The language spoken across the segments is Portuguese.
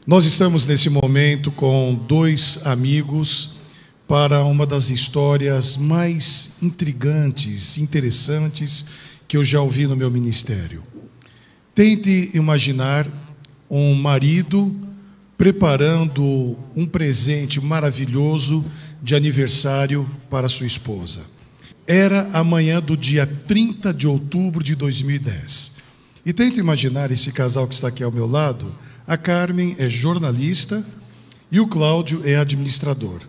Nós estamos nesse momento com dois amigos para uma das histórias mais intrigantes, interessantes que eu já ouvi no meu ministério. Tente imaginar um marido preparando um presente maravilhoso de aniversário para sua esposa. Era a manhã do dia 30 de outubro de 2010. E tente imaginar esse casal que está aqui ao meu lado. A Carmen é jornalista e o Cláudio é administrador.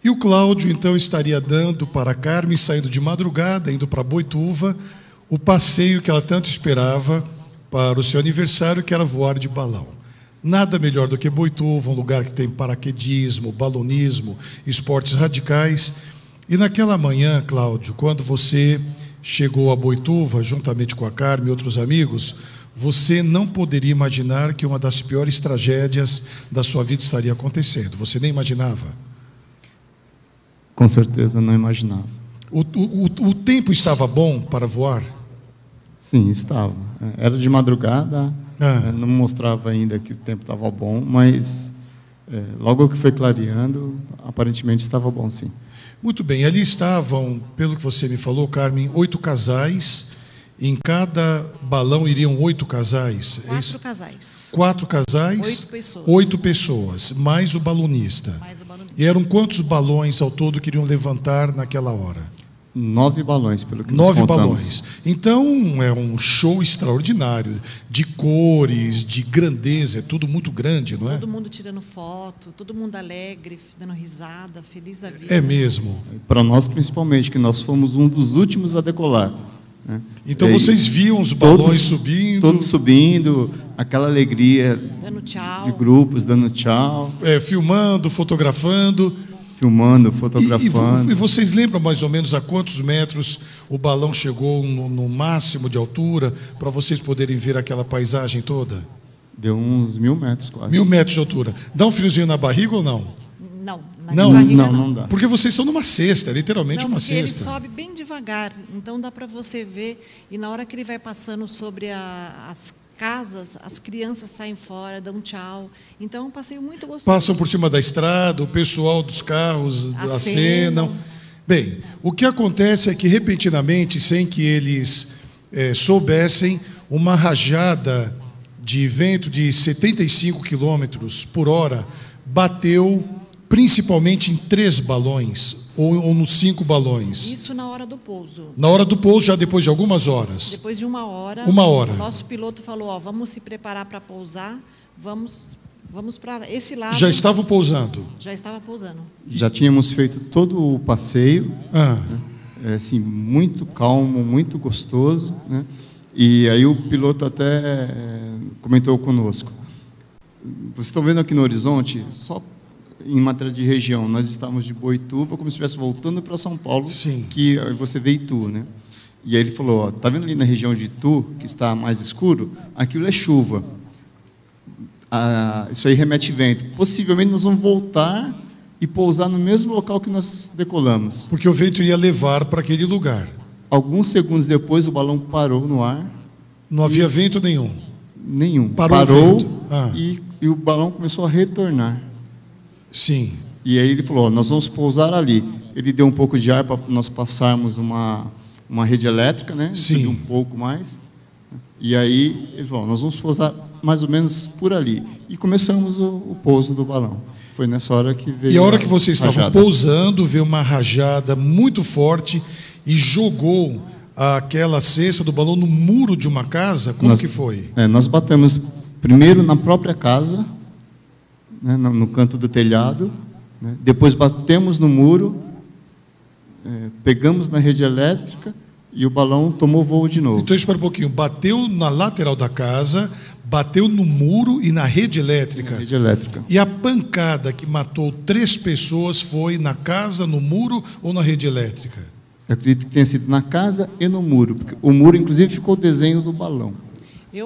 E o Cláudio, então, estaria dando para a Carmen, saindo de madrugada, indo para Boituva, o passeio que ela tanto esperava para o seu aniversário, que era voar de balão. Nada melhor do que Boituva, um lugar que tem paraquedismo, balonismo, esportes radicais. E naquela manhã, Cláudio, quando você chegou a Boituva, juntamente com a Carmen e outros amigos, você não poderia imaginar que uma das piores tragédias da sua vida estaria acontecendo. Você nem imaginava? Com certeza não imaginava. O tempo estava bom para voar? Sim, estava. Era de madrugada, não mostrava ainda que o tempo estava bom, mas logo que foi clareando, aparentemente estava bom, sim. Muito bem, ali estavam, pelo que você me falou, Carmen, 8 casais. Em cada balão iriam 8 casais? 4 casais. 4 casais? 8 pessoas. 8 pessoas, mais o balonista. Mais o balonista. E eram quantos balões ao todo que iriam levantar naquela hora? 9 balões, pelo que 9 nós contamos. balões. Então, é um show extraordinário, de cores, de grandeza, é tudo muito grande, não é? Todo mundo tirando foto, todo mundo alegre, dando risada, feliz da vida. É mesmo. Para nós, principalmente, que nós fomos um dos últimos a decolar. Né? Então, vocês viam os balões subindo? Todos subindo, aquela alegria dando tchau. De grupos, dando tchau. Filmando, fotografando. Filmando, fotografando. E vocês lembram mais ou menos a quantos metros o balão chegou no máximo de altura, para vocês poderem ver aquela paisagem toda? Deu uns 1000 metros quase. 1000 metros de altura. Dá um friozinho na barriga ou não? Não dá. Porque vocês estão numa cesta, literalmente uma cesta. Ele sobe bem devagar, então dá para você ver, e na hora que ele vai passando sobre as casas, as crianças saem fora, dão tchau. Então é um passeio muito gostoso. Passam por cima da estrada, o pessoal dos carros acenam. Bem, o que acontece é que, repentinamente, sem que eles soubessem, uma rajada de vento de 75 quilômetros por hora bateu principalmente em 3 balões, ou nos 5 balões. Isso na hora do pouso. Na hora do pouso, já depois de algumas horas. Depois de 1 hora. 1 hora. O nosso piloto falou, vamos se preparar para pousar, vamos para esse lado. Já estavam pousando? Já estava pousando. Já tínhamos feito todo o passeio, né? Assim, muito calmo, muito gostoso, né? E aí o piloto até comentou conosco. Vocês estão vendo aqui no horizonte, só em matéria de região, nós estávamos de Boituva, como se estivesse voltando para São Paulo, Sim. Que você vê Itu, né? E aí ele falou, está vendo ali na região de Itu, que está mais escuro? Aquilo é chuva. Isso aí remete vento. Possivelmente nós vamos voltar e pousar no mesmo local que nós decolamos. Porque o vento ia levar para aquele lugar. Alguns segundos depois, o balão parou no ar. Não havia vento nenhum? Nenhum. Parou e o balão começou a retornar. Sim. E aí ele falou, nós vamos pousar ali. Ele deu um pouco de ar para nós passarmos uma rede elétrica, né? Sim. Subiu um pouco mais. E aí ele falou, nós vamos pousar mais ou menos por ali. E começamos o pouso do balão. Foi nessa hora que veio. E a hora que vocês estavam rajada. pousando, veio uma rajada muito forte e jogou aquela cesta do balão no muro de uma casa? Como que foi? Nós batemos primeiro na própria casa, né, no canto do telhado, né, depois batemos no muro, pegamos na rede elétrica e o balão tomou voo de novo. Então, espera um pouquinho. Bateu na lateral da casa, bateu no muro e na rede elétrica. Na rede elétrica. E a pancada que matou 3 pessoas foi na casa, no muro ou na rede elétrica? Eu acredito que tenha sido na casa e no muro, porque o muro, inclusive, ficou o desenho do balão.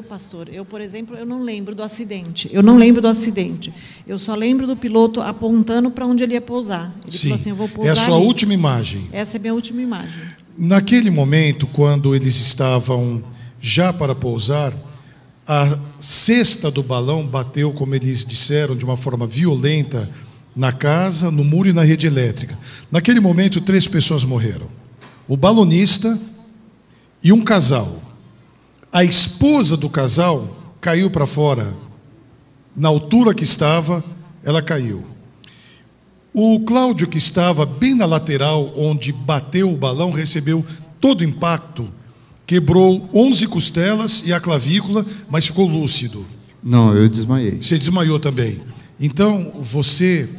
Pastor, por exemplo, eu não lembro do acidente. Eu só lembro do piloto apontando para onde ele ia pousar. Ele falou assim, eu vou pousar. É a sua ali. última imagem. Essa é a minha última imagem. Naquele momento, quando eles estavam já para pousar, A cesta do balão bateu, como eles disseram, de uma forma violenta na casa, no muro e na rede elétrica. Naquele momento, 3 pessoas morreram. O balonista e um casal. A esposa do casal caiu para fora. Na altura que estava, ela caiu. O Cláudio, que estava bem na lateral, onde bateu o balão, recebeu todo o impacto, quebrou 11 costelas e a clavícula, mas ficou lúcido. Não, eu desmaiei. Você desmaiou também. Então, você,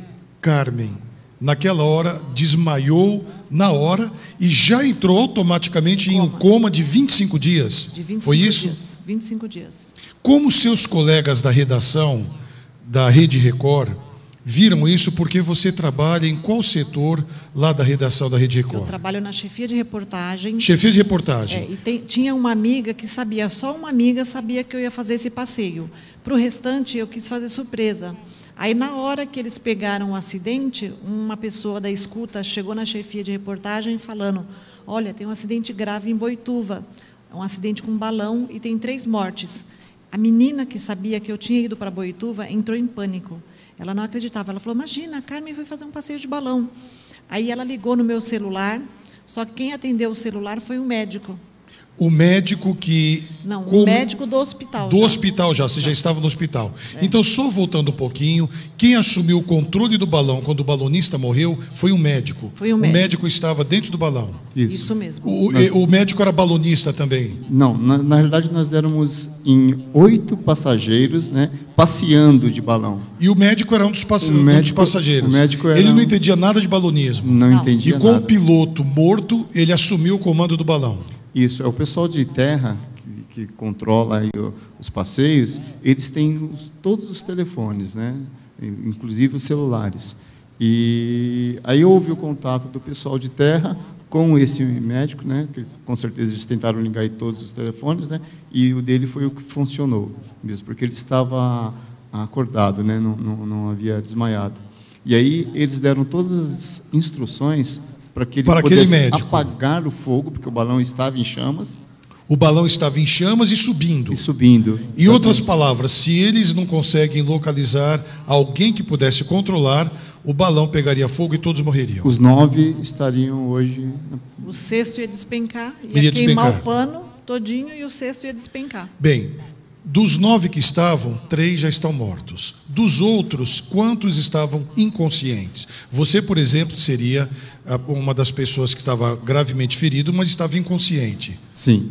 Carmen, naquela hora, desmaiou na hora e já entrou automaticamente em um coma de 25 dias. De 25 Foi isso? Dias, 25 dias. Como seus colegas da redação da Rede Record viram isso, porque você trabalha em qual setor lá da redação da Rede Record? Eu trabalho na chefia de reportagem. Chefia de reportagem. Tinha uma amiga que sabia, só uma amiga sabia que eu ia fazer esse passeio. Para o restante, eu quis fazer surpresa. Aí, na hora que eles pegaram o acidente, uma pessoa da escuta chegou na chefia de reportagem falando: olha, tem um acidente grave em Boituva, é um acidente com balão e tem 3 mortes. A menina que sabia que eu tinha ido para Boituva entrou em pânico. Ela não acreditava. Ela falou: imagina, a Carmen foi fazer um passeio de balão. Aí ela ligou no meu celular, só que quem atendeu o celular foi um médico. O médico que... Não, o médico do hospital. Do hospital já, você já estava no hospital. Então, só voltando um pouquinho, quem assumiu o controle do balão quando o balonista morreu foi um médico. Foi um médico. O médico estava dentro do balão. Isso mesmo. O médico era balonista também? Não, na realidade nós éramos em 8 passageiros, né, passeando de balão. E o médico era um dos passageiros. O médico era... Ele não entendia nada de balonismo. Não entendia nada. E com o piloto morto, ele assumiu o comando do balão. Isso, é o pessoal de terra que controla aí os passeios, eles têm todos os telefones, né? Inclusive os celulares. E aí houve o contato do pessoal de terra com esse médico, né? Que com certeza eles tentaram ligar em todos os telefones, né? E o dele foi o que funcionou, mesmo porque ele estava acordado, né? Não havia desmaiado. E aí eles deram todas as instruções para que ele pudesse apagar o fogo, porque o balão estava em chamas. O balão estava em chamas e subindo. Em outras palavras, se eles não conseguem localizar alguém que pudesse controlar, o balão pegaria fogo e todos morreriam. Os 9 estariam hoje... O 6º ia despencar, ia queimar o pano todinho e o 6º ia despencar. Bem, dos 9 que estavam, 3 já estão mortos. Dos outros, quantos estavam inconscientes? Você, por exemplo, seria uma das pessoas que estava gravemente ferido, mas estava inconsciente. Sim.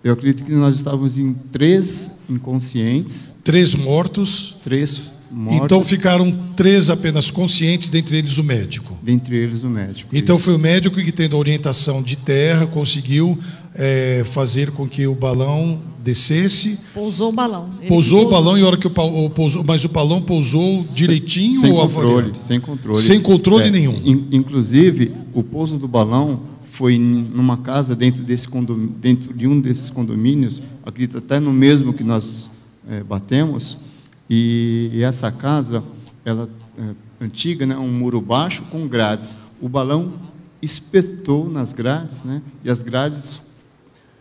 Eu acredito que nós estávamos em 3 inconscientes. 3 mortos. 3 mortos. Então ficaram 3 apenas conscientes, dentre eles o médico. Dentre eles o médico. Então isso. Foi o médico que, tendo a orientação de terra, conseguiu fazer com que o balão descesse. Pousou o balão. Pousou o balão e a hora que pousou, mas o balão pousou direitinho sem ou controle? Sem controle. Sem controle nenhum. Inclusive, o pouso do balão foi numa casa dentro de um desses condomínios, acredito até no mesmo que nós batemos, e essa casa, ela antiga, né, um muro baixo com grades. O balão espetou nas grades, né, e as grades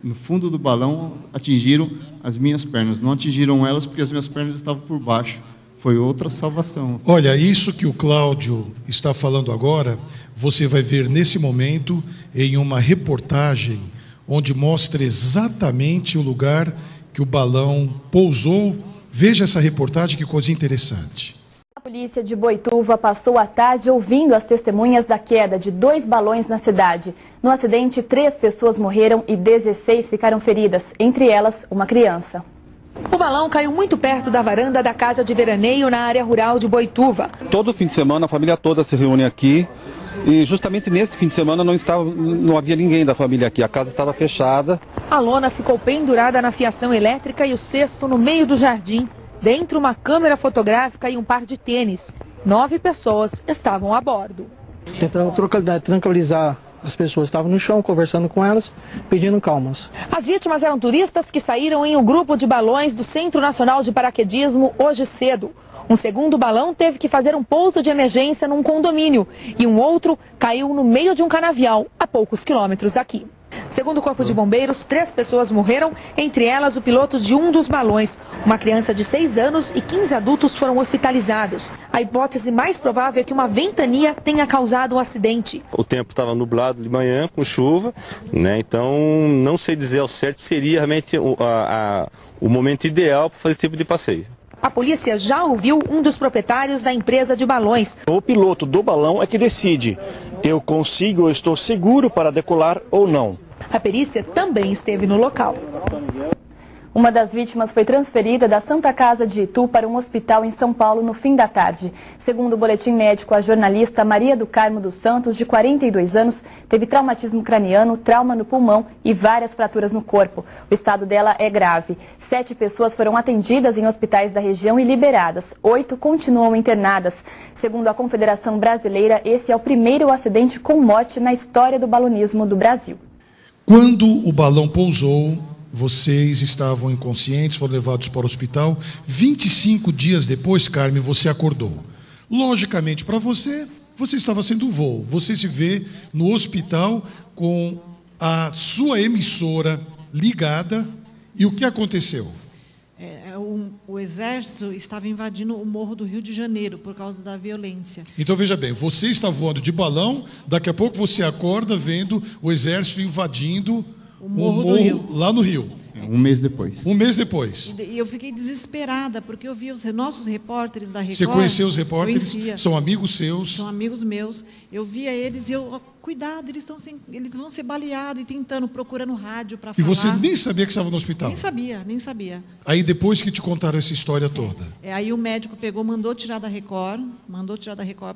no fundo do balão atingiram as minhas pernas. Não atingiram elas porque as minhas pernas estavam por baixo. Foi outra salvação. Olha, isso que o Cláudio está falando agora, você vai ver nesse momento em uma reportagem onde mostra exatamente o lugar que o balão pousou. Veja essa reportagem, que coisa interessante. A polícia de Boituva passou a tarde ouvindo as testemunhas da queda de 2 balões na cidade. No acidente, 3 pessoas morreram e 16 ficaram feridas, entre elas uma criança. O balão caiu muito perto da varanda da casa de veraneio na área rural de Boituva. Todo fim de semana a família toda se reúne aqui e justamente nesse fim de semana não havia ninguém da família aqui, a casa estava fechada. A lona ficou pendurada na fiação elétrica e o cesto no meio do jardim. Dentro, uma câmera fotográfica e um par de tênis. 9 pessoas estavam a bordo. Tentando tranquilizar as pessoas, estavam no chão, conversando com elas, pedindo calmas. As vítimas eram turistas que saíram em um grupo de balões do Centro Nacional de Paraquedismo hoje cedo. Um segundo balão teve que fazer um pouso de emergência num condomínio e um outro caiu no meio de um canavial a poucos quilômetros daqui. Segundo o Corpo de Bombeiros, 3 pessoas morreram, entre elas o piloto de um dos balões. Uma criança de 6 anos e 15 adultos foram hospitalizados. A hipótese mais provável é que uma ventania tenha causado o acidente. O tempo estava nublado de manhã, com chuva, né? Então não sei dizer ao certo se seria realmente o momento ideal para fazer esse tipo de passeio. A polícia já ouviu um dos proprietários da empresa de balões. O piloto do balão é que decide, eu consigo, eu estou seguro para decolar ou não. A perícia também esteve no local. Uma das vítimas foi transferida da Santa Casa de Itu para um hospital em São Paulo no fim da tarde. Segundo o boletim médico, a jornalista Maria do Carmo dos Santos, de 42 anos, teve traumatismo craniano, trauma no pulmão e várias fraturas no corpo. O estado dela é grave. 7 pessoas foram atendidas em hospitais da região e liberadas. 8 continuam internadas. Segundo a Confederação Brasileira, esse é o primeiro acidente com morte na história do balonismo do Brasil. Quando o balão pousou, vocês estavam inconscientes, foram levados para o hospital. 25 dias depois, Carmen, você acordou. Logicamente, para você, você estava sendo voo. Você se vê no hospital com a sua emissora ligada. E o que aconteceu? O exército estava invadindo o morro do Rio de Janeiro por causa da violência. Então, veja bem, você está voando de balão, daqui a pouco você acorda vendo o exército invadindo o morro do Rio. Lá no Rio. Um mês depois. Um mês depois. E eu fiquei desesperada, porque eu vi os nossos repórteres da Record. Você conheceu os repórteres? Conhecia. São amigos seus? São amigos meus. Eu via eles e eu, cuidado, eles vão ser baleados e procurando rádio para falar. E você nem sabia que estava no hospital? Nem sabia. Aí depois que te contaram essa história toda. Aí o médico pegou, mandou tirar da Record,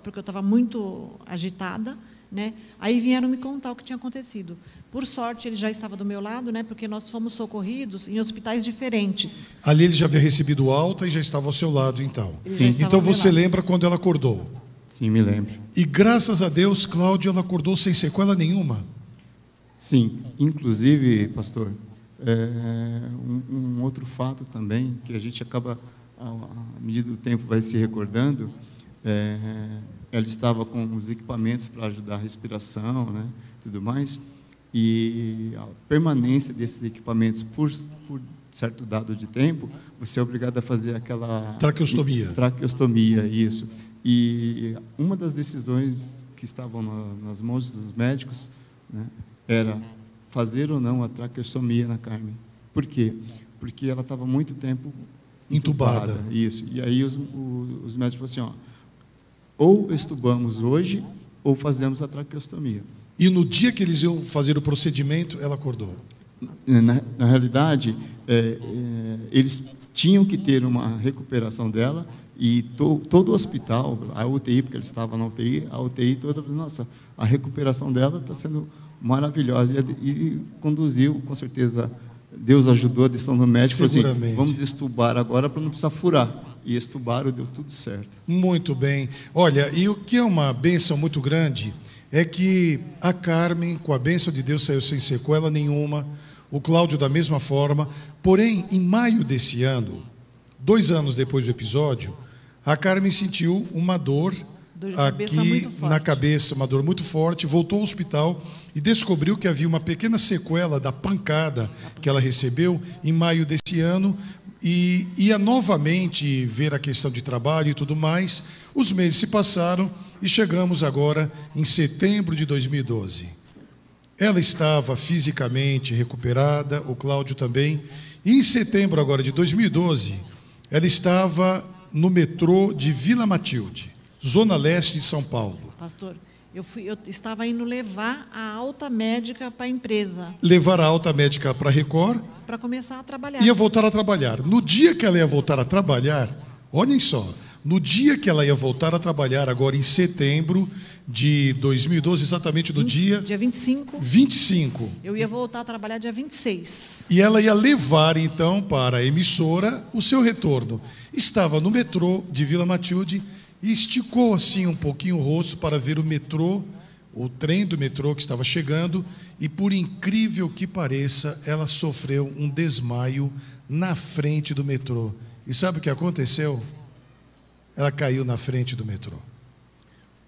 porque eu estava muito agitada, né? Aí vieram me contar o que tinha acontecido. Por sorte, ele já estava do meu lado, né? Porque nós fomos socorridos em hospitais diferentes. Ali ele já havia recebido alta e já estava ao seu lado, então. Sim. Então você lembra quando ela acordou? Sim, me lembro. E graças a Deus, Cláudia, ela acordou sem sequela nenhuma? Sim. Inclusive, pastor, um outro fato também, que a gente acaba, à medida do tempo, vai se recordando, ela estava com os equipamentos para ajudar a respiração, né, tudo mais, e a permanência desses equipamentos por certo dado de tempo, você é obrigado a fazer aquela... Traqueostomia, isso. E uma das decisões que estavam nas mãos dos médicos, né, era fazer ou não a traqueostomia na Carmen. Por quê? Porque ela estava muito tempo entubada. Isso. E aí os médicos falaram assim, ou estubamos hoje, ou fazemos a traqueostomia. E no dia que eles iam fazer o procedimento, ela acordou? Na realidade, eles tinham que ter uma recuperação dela, e todo o hospital, a UTI, porque eles estavam na UTI, a UTI toda, nossa, a recuperação dela está sendo maravilhosa, e conduziu, com certeza, Deus ajudou a decisão do médico, assim, vamos estubar agora para não precisar furar. E estubaram, deu tudo certo. Muito bem. Olha, e o que é uma bênção muito grande é que a Carmen, com a bênção de Deus, saiu sem sequela nenhuma, o Cláudio da mesma forma. Porém, em maio desse ano, 2 anos depois do episódio, a Carmen sentiu uma dor aqui na cabeça, uma dor muito forte, voltou ao hospital e descobriu que havia uma pequena sequela da pancada que ela recebeu em maio desse ano, e ia novamente ver a questão de trabalho e tudo mais. Os meses se passaram e chegamos agora em setembro de 2012. Ela estava fisicamente recuperada, o Cláudio também, e em setembro agora de 2012, ela estava no metrô de Vila Matilde, zona leste de São Paulo. Pastor, eu estava indo levar a alta médica para a empresa. Levar a alta médica para a Record? Para começar a trabalhar. Ia voltar a trabalhar. No dia que ela ia voltar a trabalhar, olhem só, no dia que ela ia voltar a trabalhar, agora em setembro de 2012, exatamente no dia 25. 25. Eu ia voltar a trabalhar dia 26. E ela ia levar, então, para a emissora o seu retorno. Estava no metrô de Vila Matilde e esticou assim um pouquinho o rosto para ver o metrô, o trem do metrô que estava chegando, e por incrível que pareça, ela sofreu um desmaio na frente do metrô. E sabe o que aconteceu? Ela caiu na frente do metrô.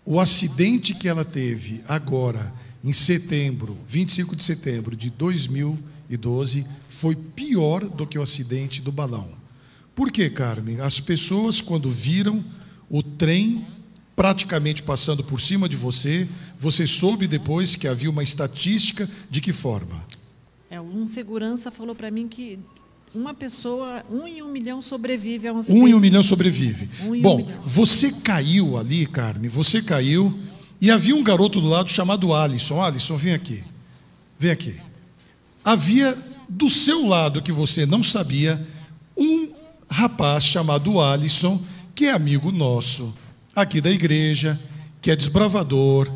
O acidente que ela teve agora, em setembro, 25 de setembro de 2012, foi pior do que o acidente do balão. Por quê, Carmen? As pessoas, quando viram o trem praticamente passando por cima de você, você soube depois que havia uma estatística de que forma? Um segurança falou para mim que uma pessoa, 1 em 1 milhão sobrevive a um acidente. 1 em 1 milhão sobrevive. Bom, 1 em 1 milhão. Você caiu ali, Carmen, você caiu, e havia um garoto do lado chamado Alisson. Alisson, vem aqui. Vem aqui. Havia do seu lado, que você não sabia, um rapaz chamado Alisson, que é amigo nosso, aqui da igreja, que é desbravador,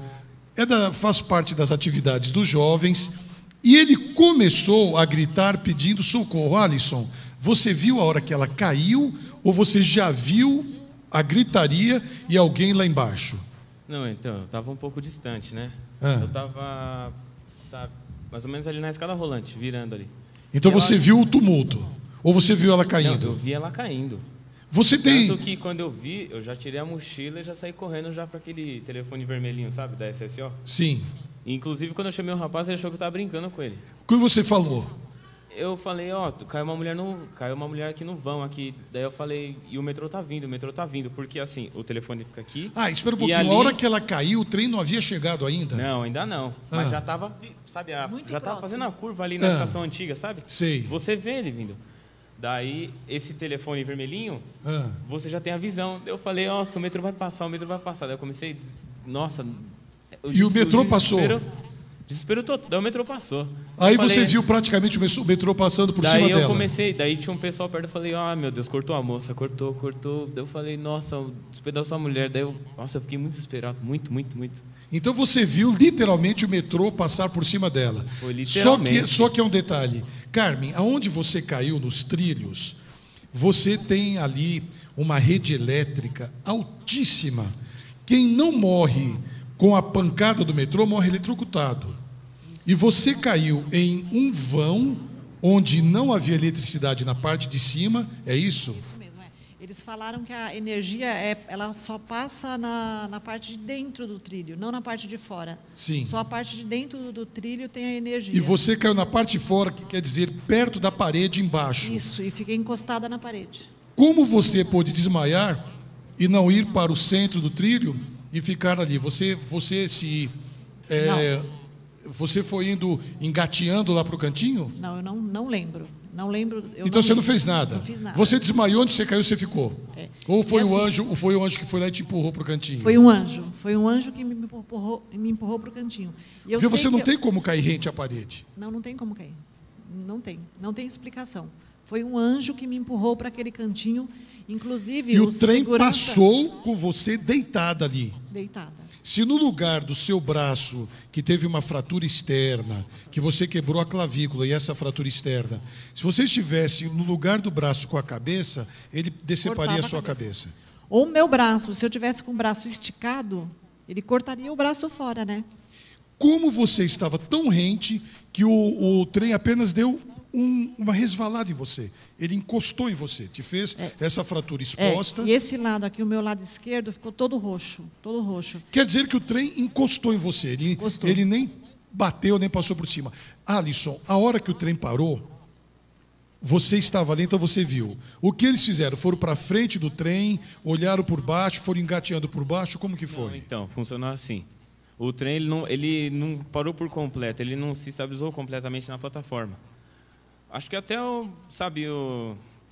faz parte das atividades dos jovens, e ele começou a gritar pedindo socorro. Alisson, você viu a hora que ela caiu, ou você já viu a gritaria e alguém lá embaixo? Não, então, eu estava um pouco distante, né? Eu estava, mais ou menos ali na escada rolante, virando ali. Então você viu o tumulto? Ou você viu ela caindo? Não, eu vi ela caindo. Você tem... Tanto que quando eu vi, eu já tirei a mochila e já saí correndo já para aquele telefone vermelhinho, sabe, da SSO. Sim. E, inclusive, quando eu chamei o rapaz, ele achou que eu estava brincando com ele. O que você falou? Eu falei, caiu uma mulher aqui no vão, aqui. Daí eu falei, e o metrô tá vindo, porque assim, o telefone fica aqui. Espera um pouquinho, ali... a hora que ela caiu, o trem não havia chegado ainda? Não, ainda não. Mas já estava, sabe, já estava fazendo a curva ali na estação antiga, sabe? Sei. Você vê ele vindo. Daí, esse telefone vermelhinho, você já tem a visão. Eu falei, nossa, o metrô vai passar. Daí eu comecei, nossa... E o metrô passou? Desespero total. Daí o metrô passou. Aí você viu praticamente o metrô passando por cima dela. Daí eu comecei, daí tinha um pessoal perto, eu falei, meu Deus, cortou a moça, cortou. Daí eu falei, nossa, despedaçou a mulher. Daí eu fiquei muito desesperado, muito. Então você viu literalmente o metrô passar por cima dela. Foi literalmente. Só que é um detalhe. Carmen, aonde você caiu nos trilhos, você tem ali uma rede elétrica altíssima. Quem não morre com a pancada do metrô morre eletrocutado. E você caiu em um vão onde não havia eletricidade na parte de cima, é isso? Isso mesmo, Eles falaram que a energia ela só passa na parte de dentro do trilho, não na parte de fora. Sim. Só a parte de dentro do trilho tem a energia. E você caiu na parte de fora, que quer dizer perto da parede embaixo. Isso, e fiquei encostada na parede. Como você pôde desmaiar e não ir para o centro do trilho e ficar ali? Você foi indo engateando lá para o cantinho? Não, eu não lembro. Não lembro. Então você não fez nada? Não fiz nada. Você desmaiou, onde você caiu, você ficou? Ou foi assim, o anjo que foi lá e te empurrou para o cantinho? Foi um anjo que me empurrou para o cantinho. E Porque você não tem como cair rente à parede. Não tem como cair. Não tem explicação. Foi um anjo que me empurrou para aquele cantinho, inclusive e o trem passou com você deitada ali. Deitada. Se no lugar do seu braço, que teve uma fratura externa, que você quebrou a clavícula e essa fratura externa, se você estivesse no lugar do braço com a cabeça, ele deceparia a sua cabeça. Ou o meu braço, se eu tivesse com o braço esticado, ele cortaria o braço fora, né? Como você estava tão rente que o trem apenas deu uma resvalada em você. Ele encostou em você, te fez essa fratura exposta. E esse lado aqui, o meu lado esquerdo, ficou todo roxo. Quer dizer que o trem encostou em você. Ele nem bateu, nem passou por cima. Alisson, a hora que o trem parou, você estava ali, então você viu. O que eles fizeram? Foram para frente do trem, olharam por baixo, foram engateando por baixo, como que foi? Não, então, funcionou assim. O trem ele não parou por completo, ele não se estabilizou completamente na plataforma. Acho que até o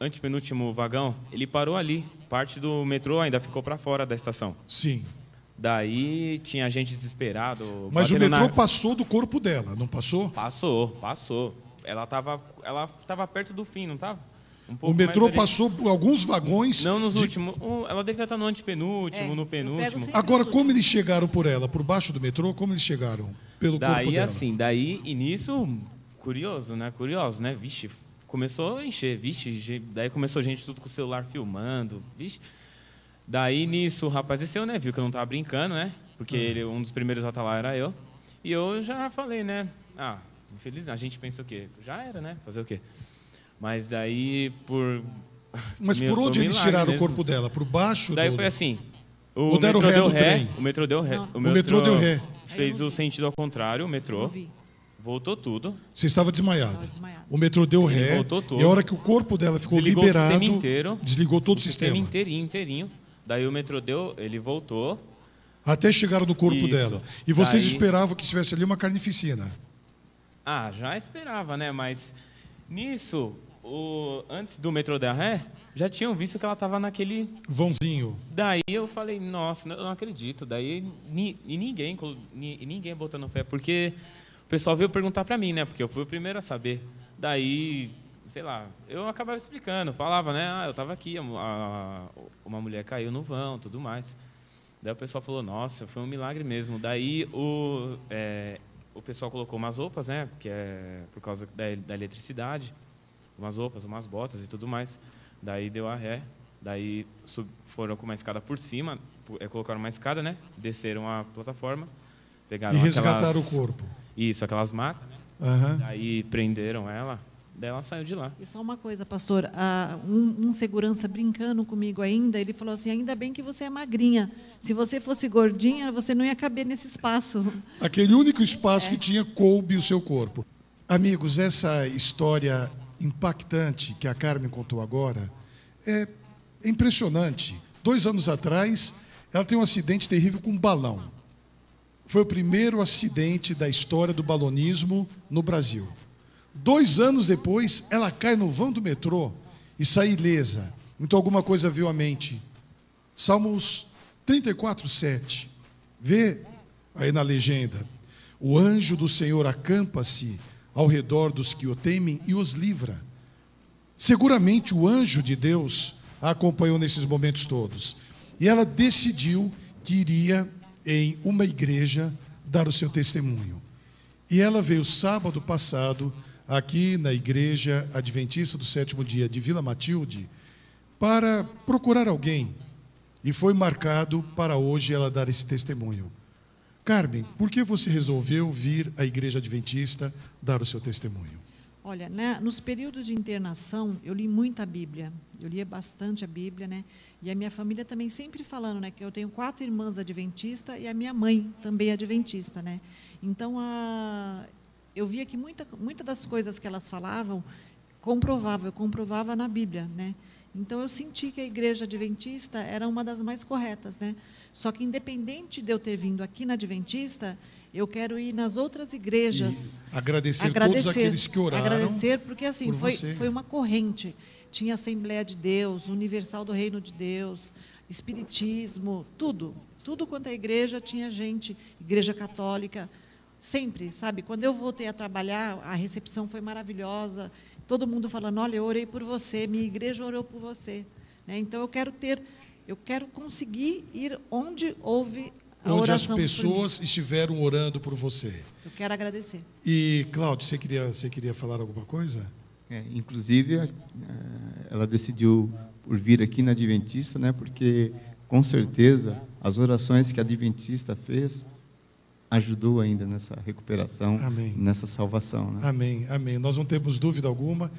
antepenúltimo vagão, ele parou ali. Parte do metrô ainda ficou para fora da estação. Sim. Daí tinha gente desesperado. Mas o metrô passou do corpo dela, não passou? Passou. Ela estava perto do fim, não estava? O metrô passou por alguns vagões. Não nos últimos. Ela devia estar no antepenúltimo, no penúltimo. Agora, como eles chegaram por ela? Por baixo do metrô? Como eles chegaram? Pelo corpo dela? E nisso... Curioso, né? Vixe, começou a encher, daí começou gente tudo com o celular filmando, vixe. Daí nisso o rapaz desceu, né? Viu que eu não estava brincando, né? Porque um dos primeiros a estar lá era eu. E eu já falei, né? Infelizmente, a gente pensa o quê? Já era, né? Fazer o quê? Mas daí Mas por onde eles tiraram o corpo dela? Por baixo? Daí foi assim. O metrô deu ré. O metrô deu ré. O metrô deu ré. fez o sentido ao contrário, o metrô. Voltou tudo. Você estava desmaiada. O metrô deu ré. Voltou tudo. E a hora que o corpo dela ficou desligou liberado, o sistema inteiro, desligou todo o sistema. Inteirinho. Daí o metrô ele voltou. Até chegaram no corpo dela. E vocês esperavam que estivesse ali uma carnificina? Ah, já esperava, né? Mas nisso, antes do metrô dar ré, já tinham visto que ela estava naquele vãozinho. Daí eu falei, nossa, eu não acredito. Daí ninguém botando fé, porque o pessoal veio perguntar para mim, né? Porque eu fui o primeiro a saber. Daí, sei lá, eu acabava explicando, falava, né? Ah, eu estava aqui, uma mulher caiu no vão, tudo mais. Daí o pessoal falou, nossa, foi um milagre mesmo. Daí o pessoal colocou umas roupas, né? Que é por causa da eletricidade, umas roupas, umas botas e tudo mais. Daí deu a ré. Daí foram com uma escada por cima, colocaram uma escada, né? Desceram a plataforma, pegaram e resgataram o corpo. Isso, aquelas macas, né? Uhum. Daí prenderam ela, daí ela saiu de lá. E só uma coisa, pastor, um segurança brincando comigo ainda, ele falou assim, ainda bem que você é magrinha, se você fosse gordinha, você não ia caber nesse espaço. Aquele único espaço que tinha coube o seu corpo. Amigos, essa história impactante que a Carmen contou agora é impressionante. 2 anos atrás, ela tem um acidente terrível com um balão. Foi o primeiro acidente da história do balonismo no Brasil. 2 anos depois, ela cai no vão do metrô e sai ilesa. Então alguma coisa veio à mente. Salmos 34:7. Vê aí na legenda. O anjo do Senhor acampa-se ao redor dos que o temem e os livra. Seguramente o anjo de Deus a acompanhou nesses momentos todos. E ela decidiu que iria em uma igreja dar o seu testemunho. E ela veio sábado passado aqui na igreja adventista do 7º dia de Vila Matilde para procurar alguém. E foi marcado para hoje ela dar esse testemunho. Carmen, por que você resolveu vir à igreja adventista dar o seu testemunho? Olha, né, nos períodos de internação, eu li muita Bíblia. Eu lia bastante a Bíblia, né? E a minha família também sempre falando, né, que eu tenho 4 irmãs adventistas e a minha mãe também é adventista, né? Então, eu via que muita das coisas que elas falavam, eu comprovava na Bíblia, né? Então, eu senti que a igreja adventista era uma das mais corretas, né? Só que, independente de eu ter vindo aqui na adventista, eu quero ir nas outras igrejas. E agradecer todos aqueles que oraram. Agradecer, porque assim, foi uma corrente. Tinha Assembleia de Deus, Universal do Reino de Deus, Espiritismo, tudo. Tudo quanto é igreja tinha gente, Igreja Católica, sempre, sabe? Quando eu voltei a trabalhar, a recepção foi maravilhosa, todo mundo falando, olha, eu orei por você, minha igreja orou por você. Né? Então, eu quero conseguir ir onde houve a oração. Onde as pessoas estiveram orando por você. Eu quero agradecer. E, Cláudio, você queria falar alguma coisa? Inclusive, ela decidiu por vir aqui na Adventista, né, porque, com certeza, as orações que a Adventista fez ajudou ainda nessa recuperação, amém, nessa salvação. Né? Amém, amém. Nós não temos dúvida alguma.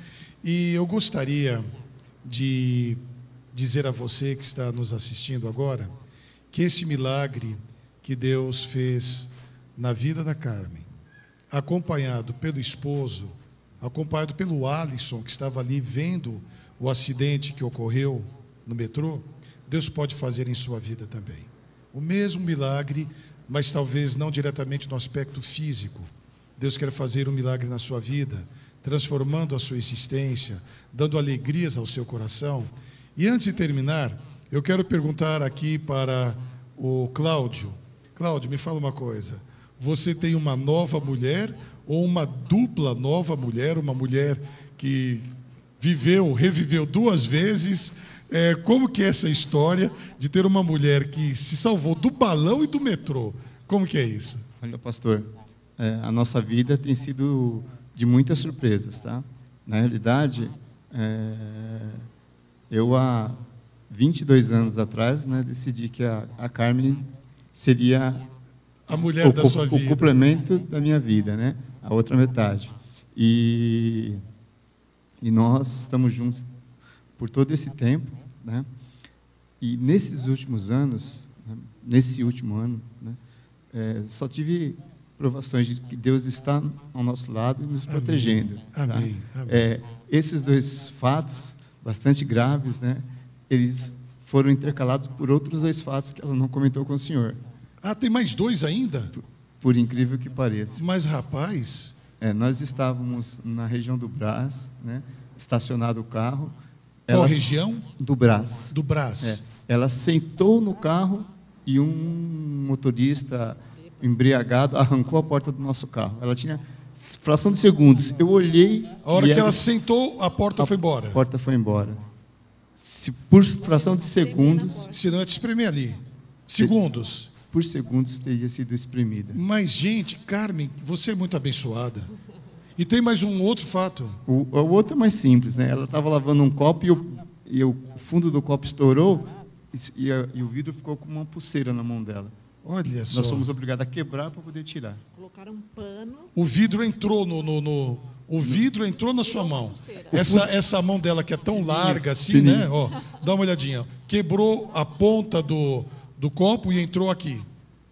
E eu gostaria de dizer a você que está nos assistindo agora, que esse milagre que Deus fez na vida da Carmen, acompanhado pelo esposo, acompanhado pelo Alisson, que estava ali vendo o acidente que ocorreu no metrô, Deus pode fazer em sua vida também. O mesmo milagre, mas talvez não diretamente no aspecto físico. Deus quer fazer um milagre na sua vida, transformando a sua existência, dando alegrias ao seu coração. E antes de terminar, eu quero perguntar aqui para o Cláudio. Cláudio, me fala uma coisa. Você tem uma nova mulher ou uma dupla nova mulher, uma mulher que reviveu 2 vezes? Como que é essa história de ter uma mulher que se salvou do balão e do metrô? Como que é isso? Olha, pastor, a nossa vida tem sido de muitas surpresas, tá? Na realidade, eu há 22 anos atrás, né, decidi que a Carmen seria a mulher da sua vida, o complemento da minha vida, né? A outra metade. E nós estamos juntos por todo esse tempo, né? E nesses últimos anos, nesse último ano, né, só tive provações de que Deus está ao nosso lado e nos protegendo. Amém. Tá? Amém. Esses dois fatos, bastante graves, né, eles foram intercalados por outros 2 fatos que ela não comentou com o senhor. Ah, tem mais 2 ainda? Por incrível que pareça. Mas, rapaz... nós estávamos na região do Brás, né, estacionado o carro. Qual região? Do Brás. Do Brás. Ela sentou no carro e um motorista embriagado arrancou a porta do nosso carro. Ela tinha fração de segundos. Eu olhei... A hora que ela sentou, a porta foi embora. A porta foi embora. Se por fração de segundos... Senão eu te espremer ali. Segundos. Por segundos teria sido espremida. Mas, gente, Carmen, você é muito abençoada. E tem mais um outro fato. O outro é mais simples, né? Ela estava lavando um copo e o fundo do copo estourou e o vidro ficou com uma pulseira na mão dela. Olha só. Nós fomos obrigados a quebrar para poder tirar. Colocaram um pano. O vidro entrou o vidro entrou na sua mão. Essa mão dela que é tão larga assim, né? Ó, dá uma olhadinha. Quebrou a ponta do copo e entrou aqui.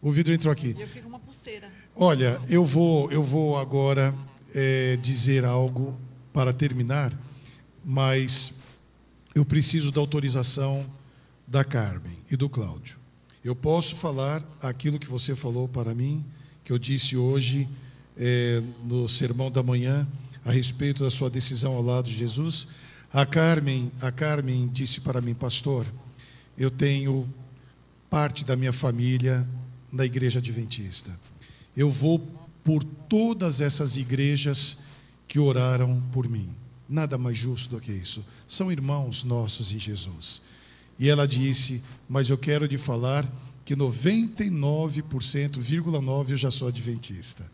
O vidro entrou aqui. E eu fiquei com uma pulseira. Olha, eu vou agora dizer algo para terminar, mas eu preciso da autorização da Carmen e do Cláudio. Eu posso falar aquilo que você falou para mim, que eu disse hoje no sermão da manhã, a respeito da sua decisão ao lado de Jesus? A Carmen disse para mim: pastor, eu tenho parte da minha família na igreja adventista. Eu vou por todas essas igrejas que oraram por mim. Nada mais justo do que isso. São irmãos nossos em Jesus. E ela disse: mas eu quero lhe falar que 99,9% eu já sou adventista.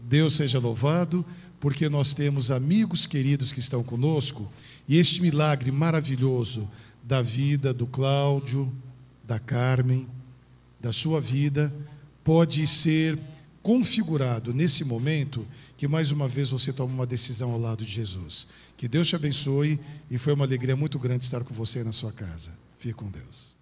Deus seja louvado, porque nós temos amigos queridos que estão conosco, e este milagre maravilhoso da vida do Cláudio, da Carmen, da sua vida, pode ser configurado nesse momento que mais uma vez você toma uma decisão ao lado de Jesus. Que Deus te abençoe, e foi uma alegria muito grande estar com você na sua casa. Fique com Deus.